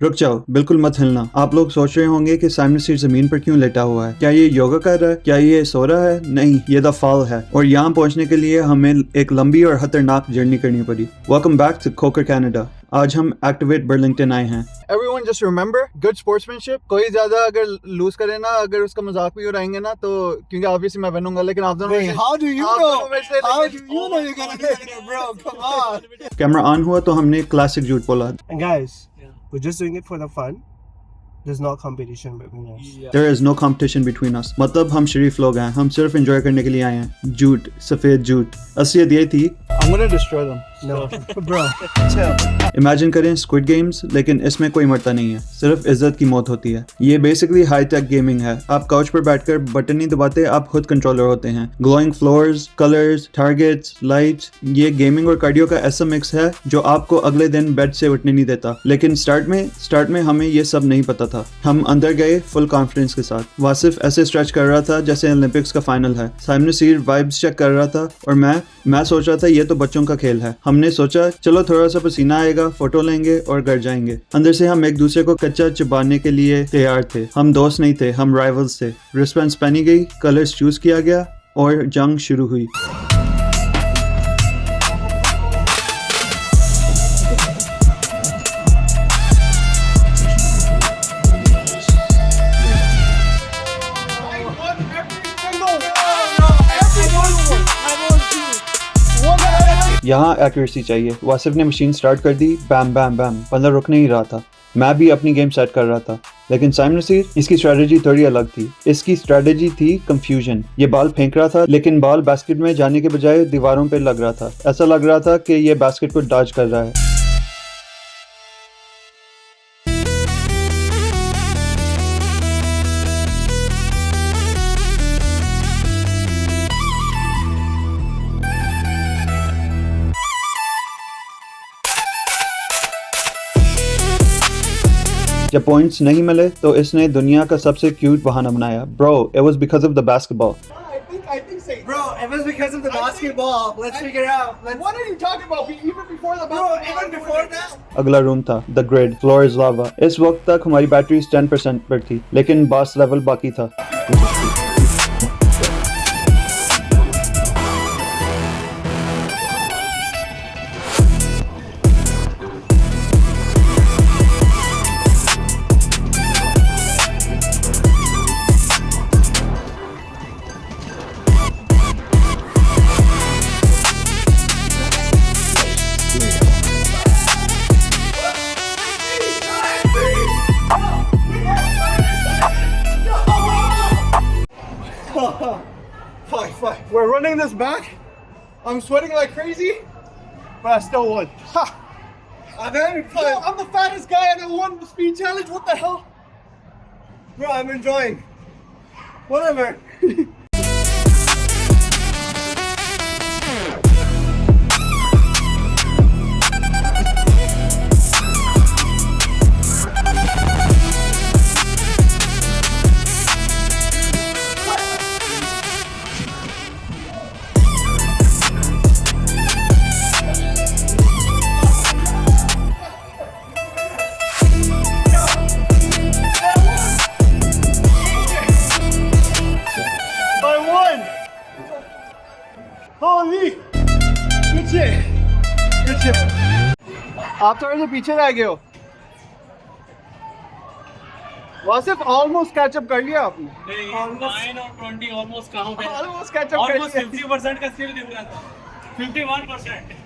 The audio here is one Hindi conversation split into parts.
रुक जाओ, बिल्कुल मत हिलना। आप लोग सोच रहे होंगे कि साइमन नसीर जमीन पर क्यों लेटा हुआ है। क्या ये योगा कर रहा है? क्या ये सो रहा है? नहीं, ये द फॉल है। और यहाँ पहुंचने के लिए हमें एक लंबी और खतरनाक जर्नी करनी पड़ी। Welcome back to Khokhar Canada. आज हम एक्टिवेट बर्लिंगटन आए हैं। Everyone just remember good sportsmanship. कोई ज्यादा अगर लूज करे ना, अगर उसका मजाक भी उड़ाएंगे ना, तो क्योंकि obviously मैं बनूंगा, लेकिन आप दोनों Wait, how do you आप know? दोनों में से How लेकिन- do you know you're gonna get it, bro? Come on. Camera on हुआ तो हमने क्लासिक झूठ बोला। And guys, we're just doing it for the fun. There's no competition between us. There is no competition between us. मतलब हम शरीफ लोग हैं, हम सिर्फ एंजॉय करने के लिए आए हैं। झूठ, सफेद झूठ। असलियत ये थी। I'm gonna destroy them. No, bro, chill. Imagine करें स्क्विड गेम्स, लेकिन इसमें कोई मरता नहीं है, सिर्फ इज्जत की मौत होती है। ये बेसिकली हाई टेक गेमिंग है। आप काउच पर बैठकर बटन नहीं दबाते, आप खुद कंट्रोलर होते हैं। Glowing floors, colours, targets, lights, ये गेमिंग और कार्डियो का ऐसा मिक्स है जो आपको अगले दिन बेड से उठने नहीं देता। लेकिन स्टार्ट में हमें ये सब नहीं पता था। हम अंदर गए फुल कॉन्फिडेंस के साथ। वासिफ ऐसे स्ट्रेच कर रहा था जैसे ओलंपिक्स का फाइनल है। साइमन नसीर वाइब्स चेक कर रहा था और मैं सोच रहा था ये तो बच्चों का खेल है। हमने सोचा चलो थोड़ा सा पसीना आएगा, फोटो लेंगे और घर जाएंगे। अंदर से हम एक दूसरे को कच्चा चबाने के लिए तैयार थे। हम दोस्त नहीं थे, हम राइवल्स थे। रिस्पॉन्स पहनी गई, कलर्स चूज किया गया और जंग शुरू हुई। यहाँ एक्यूरेसी चाहिए। वासिफ ने मशीन स्टार्ट कर दी, बैम बैम बैम, बंदा रुक नहीं रहा था। मैं भी अपनी गेम सेट कर रहा था, लेकिन साइमन नसीर, इसकी स्ट्रेटजी थोड़ी अलग थी। इसकी स्ट्रेटजी थी कंफ्यूजन। ये बॉल फेंक रहा था, लेकिन बॉल बास्केट में जाने के बजाय दीवारों पे लग रहा था। ऐसा लग रहा था कि ये बास्केट को डॉज कर रहा है। जब पॉइंट्स नहीं मिले तो इसने दुनिया का सबसे क्यूट बहाना बनाया। Bro, it was because of the basketball. I think say. Bro, it was because of the basketball. Let's figure it out. What are you talking about? Even before the Bro, even before that. अगला रूम था द ग्रिड, फ्लोर इज लावा। इस वक्त तक हमारी बैटरीज 10% पर थी, लेकिन बॉस लेवल बाकी था। Fuck. We're running this back. I'm sweating like crazy, but I still won. Ha! And then, Yo, I'm the fattest guy and I won the speed challenge. What the hell? bro, I'm enjoying. Whatever. I won! Holy! Good shit! Good shit! आप थोड़े से पीछे रह गए हो। वासिफ ऑलमोस्ट कैचअप कर लिया आपने। नहीं, 9 और 20 ऑलमोस्ट कहाँ पे? ऑलमोस्ट कैचअप कर ऑलमोस्ट लिया। 50% का स्किल दिख रहा था, 51%।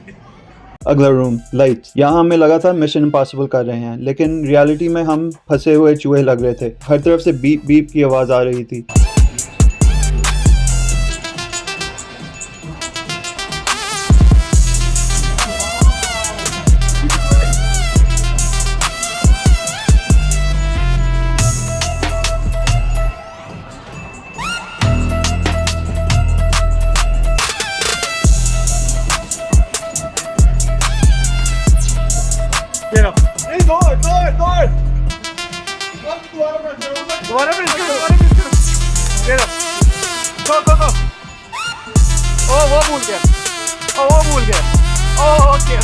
अगला रूम लाइट्स। यहाँ हमें लगा था मिशन इम्पॉसिबल कर रहे हैं, लेकिन रियलिटी में हम फंसे हुए चूहे लग रहे थे। हर तरफ से बीप बीप की आवाज आ रही थी। ये लो। Hey, go on. दोबारा press करो। ये लो। Go. Oh, वो भूल गया। Oh, okay.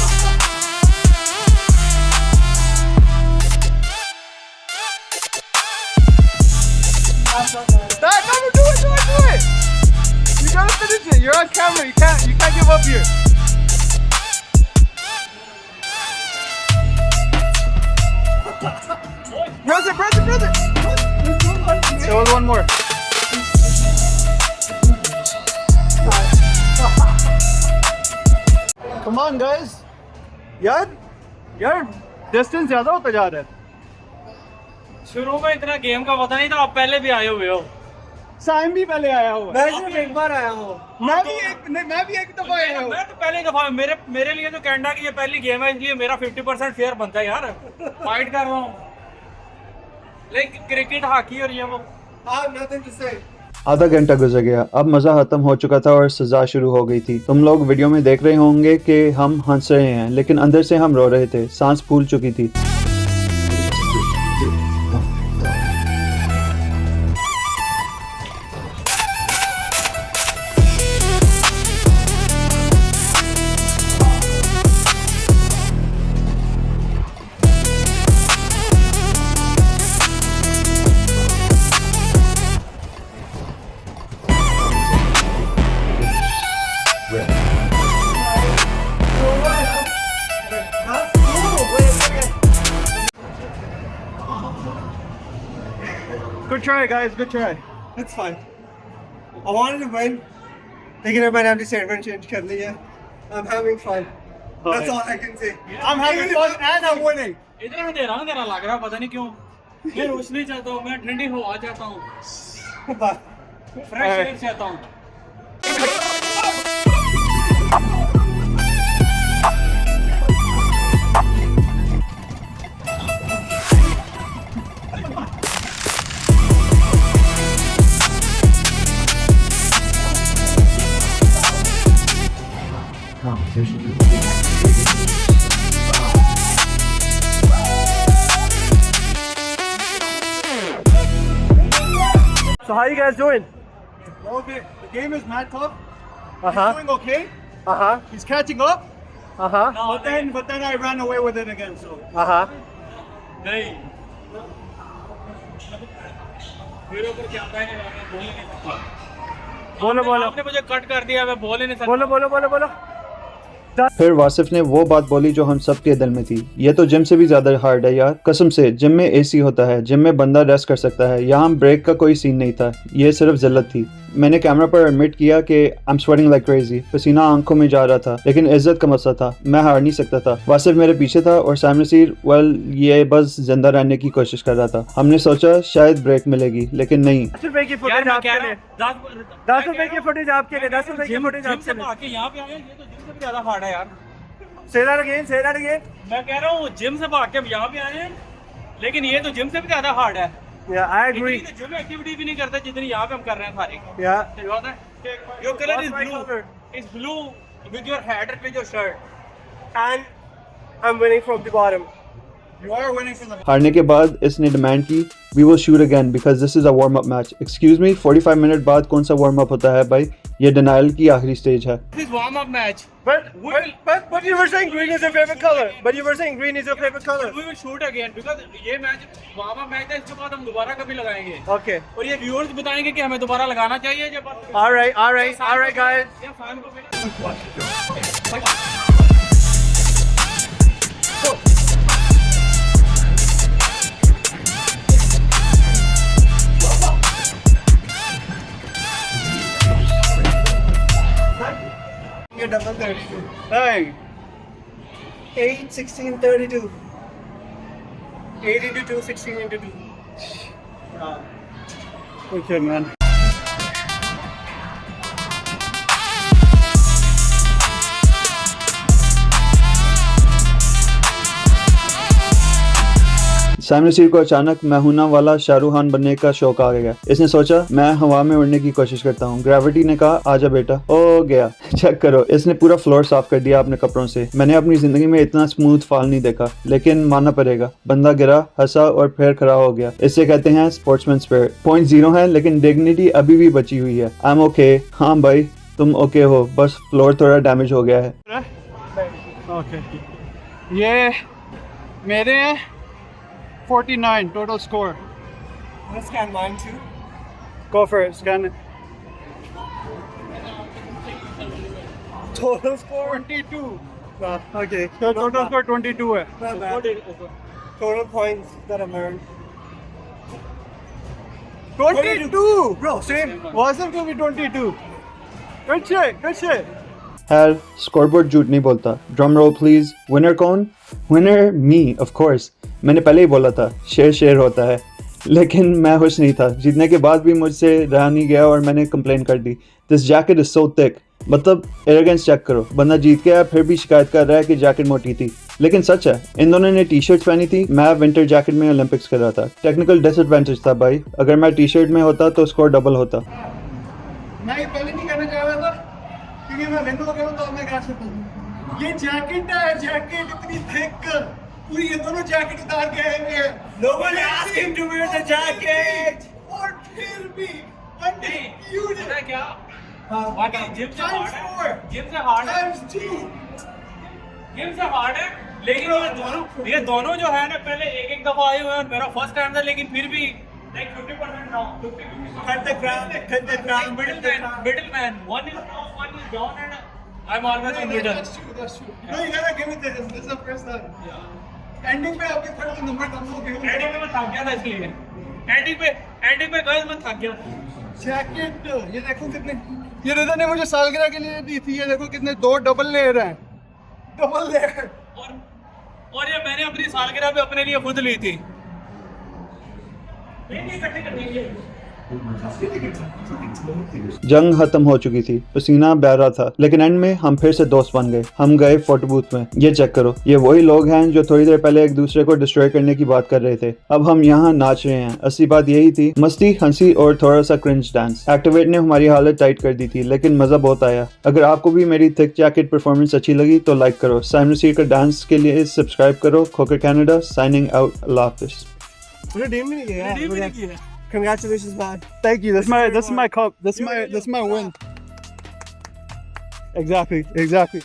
Dad, no, do it. You gotta finish it. You're on camera. You can't give up here. Brother. There was one more. Come on, guys. यार डिस्टेंस ज्यादा होता जा रहा है. शुरू में इतना गेम का पता नहीं था, आप पहले भी आए हुए हो. साइम भी पहले आया हुआ है. मैं सिर्फ एक बार आया हूँ. मैं भी एक दफा आया हूँ. मैं तो पहली दफा, मेरे लिए तो कनाडा की ये पहली गेम है, इसलिए मेरा 50% फेयर बनता है यार. फाइट कर रहा हूँ. लेकिन क्रिकेट, हॉकी और ये वो. Nothing to say. आधा घंटा गुजर गया, अब मज़ा ख़त्म हो चुका था और सज़ा शुरू हो गई थी. तुम लोग वीडियो में देख रहे होंगे कि हम हंस रहे हैं, लेकिन अंदर से हम रो रहे थे. सांस फूल चुकी थी. Good try, guys. Good try. It's fine. I wanted to win. लेकिन अब मैंने अपनी स्टेटमेंट चेंज कर ली है. I'm having fun. That's all I can say. I'm having fun and I'm winning. इतना अंधेरा लग रहा, पता नहीं क्यों. मैं रोशनी चाहता हूँ, मैं ठंडी हवा चाहता हूँ, फ्रेश एयर चाहता हूँ. So how you guys doing? Okay, the game is mad tough. He's Uh-huh. doing okay. Uh-huh. He's catching up. Uh-huh. But then I ran away with it again. So Uh-huh. नहीं, मेरे ऊपर क्या आता है, मैं बोल ही नहीं सकता. बोलो. आपने मुझे कट कर दिया, मैं बोल ही नहीं सकता. बोलो. फिर वासिफ ने वो बात बोली जो हम सब के दिल में थी. ये तो जिम से भी ज्यादा हार्ड है यार, कसम से. जिम में एसी होता है, जिम में बंदा रेस्ट कर सकता है. यहाँ ब्रेक का कोई सीन नहीं था. ये सिर्फ जिल्लत थी. मैंने कैमरा पर एडमिट किया कि I am sweating like crazy. पसीना आंखों में जा रहा था, लेकिन इज्जत का मसला था. मैं हार नहीं सकता था. वासिफ मेरे पीछे था और साइम नसीर ये बस जिंदा रहने की कोशिश कर रहा था. हमने सोचा शायद ब्रेक मिलेगी, लेकिन नहीं. 10 रुपए की यार फुटेज मैं आपके कह लिए. रहा हूँ, 10 रुपए की फुटेज आपके लिए. 10 रुपए की फुटेज जिम आपके से लिए. भाग के यहाँ पे आए, ये तो जिम से भी ज्यादा हार्ड है यार. Say that again. मैं कह रहा हूँ जिम से भाग के हम यहाँ पे आए हैं, लेकिन ये तो जिम से भी ज्यादा हार्ड है. Yeah, I agree. इतनी तो जिम एक्टिविटी भी नहीं करते जितनी यहाँ पे हम कर रहे हैं सारी. Yeah. Your color is What's my blue. color? It's blue with your hat and with your shirt. And I'm winning from the bottom. you are winning from the. हारने के बाद इसने डिमांड की we will shoot again because this is a warm up match. Excuse me, 45 minute बाद कौन सा वार्म अप होता है भाई? ये डिनाइल की आखिरी स्टेज है. This warm up match. But you were saying green is your favorite color. But you were saying green is your favorite color. We will shoot again because ये मैच warm up मैच है. इसके बाद हम दोबारा कभी लगाएंगे. Okay. और ये व्यूअर्स बताएंगे कि हमें दोबारा लगाना चाहिए जब. All right, guys. ये फैन को भी. You're double 32. Hey, 8, 16, 32. 8 into 2, 16 into 2. okay, man. Saim Naseer को अचानक मैहूना वाला शाहरुख खान बनने का शौक आ गया. इसने सोचा मैं हवा में उड़ने की कोशिश करता हूँ. ग्रेविटी ने कहा आजा बेटा. ओ गया. चेक करो, इसने पूरा फ्लोर साफ कर दिया अपने कपड़ों से. मैंने अपनी जिंदगी में इतना स्मूथ फॉल नहीं देखा, लेकिन मानना पड़ेगा बंदा गिरा, हंसा और फिर खड़ा हो गया. इसे कहते हैं स्पोर्ट्समैन स्पिरिट. पॉइंट 0 है, लेकिन डिग्निटी अभी भी बची हुई है. I am okay. हाँ भाई तुम ओके हो, बस फ्लोर थोड़ा डैमेज हो गया है. Okay. ये मेरे हैं 49 total score. Let's scan mine too. Go for it. Scan it. Total score 22. okay. So total score 22 hai. Not bad. Total points that I've earned. 22. Bro, same. Wasn't going to be 22. Good shit. Good shit. खैर स्कोर बोर्ड झूठ नहीं बोलता. Drum roll please. विनर कौन? Winner me of course. मैंने पहले ही बोला था शेयर होता है, लेकिन मैं खुश नहीं था. जीतने के बाद भी मुझसे रहा नहीं गया और मैंने कंप्लेन कर दी. This jacket is so thick. मतलब एरोगेंस चेक करो. बंदा जीत गया फिर भी शिकायत कर रहा है कि जैकेट मोटी थी. लेकिन सच है, इन दोनों ने टी शर्ट पहनी थी. मैं विंटर जैकेट में ओलंपिक्स कर रहा था. टेक्निकल डिसएडवांटेज था भाई. अगर मैं टी शर्ट में होता तो स्कोर डबल होता. मैं ये पहले नहीं कहना चाह रहा था क्योंकि मैं विन हो गया हूं, तो अब मैं कह सकता हूं ये जैकेट है. जैकेट इतनी थिक, पूरी ये दोनों जैकेट उतार के आए हुए हैं. Nobody asked him to wear the jacket. और फिर भी पता undisputed है क्या? हाँ. बाकी जिम से times हार्ड है. 4 जिम से हार्ड है. times 2. जिम से हार्ड है. लेकिन ये दोनों जो है ना पहले एक दफा आए हुए हैं और मेरा फर्स्ट टाइम था, लेकिन फिर भी like 50% down. 50%. Cut the crowd. Cut the crowd. Middleman. One is up, one is down, and I'm always in middle. That's true. That's true. No, you gotta give it to him. This is the first time. Ending पे आपके थोड़ा नंबर कम हो गए. एंडिंग में मैं थक गया था इसलिए. एंडिंग पे गाइस मैं थक गया था. जैकेट ये देखो कितने, ये रिदा ने मुझे सालगिरह के लिए दी थी. ये देखो कितने 2 डबल लेयर हैं. Double layer. और ये मैंने अपनी सालगिरह पे अपने लिए खुद ली थी. नहीं इकट्ठे करनी है. जंग खत्म हो चुकी थी. पसीना बह रहा था, लेकिन एंड में हम फिर से दोस्त बन गए. हम गए फोटो बूथ में. ये चेक करो, ये वही लोग हैं जो थोड़ी देर पहले एक दूसरे को डिस्ट्रॉय करने की बात कर रहे थे. अब हम यहाँ नाच रहे हैं. असली बात यही थी, मस्ती, हंसी और थोड़ा सा क्रिंज डांस. एक्टिवेट ने हमारी हालत टाइट कर दी थी, लेकिन मजा बहुत आया. अगर आपको भी मेरी थिक जैकेट परफॉर्मेंस अच्छी लगी तो लाइक करो. साइमन नसीर का डांस के लिए सब्सक्राइब करो. खोकर कैनेडा साइनिंग आउट. अल्लाह हाफिज़. Redeem me, yeah. Redeem me नहीं किया. Congratulations, man. Thank you. That's my cup. That's my win. Exactly.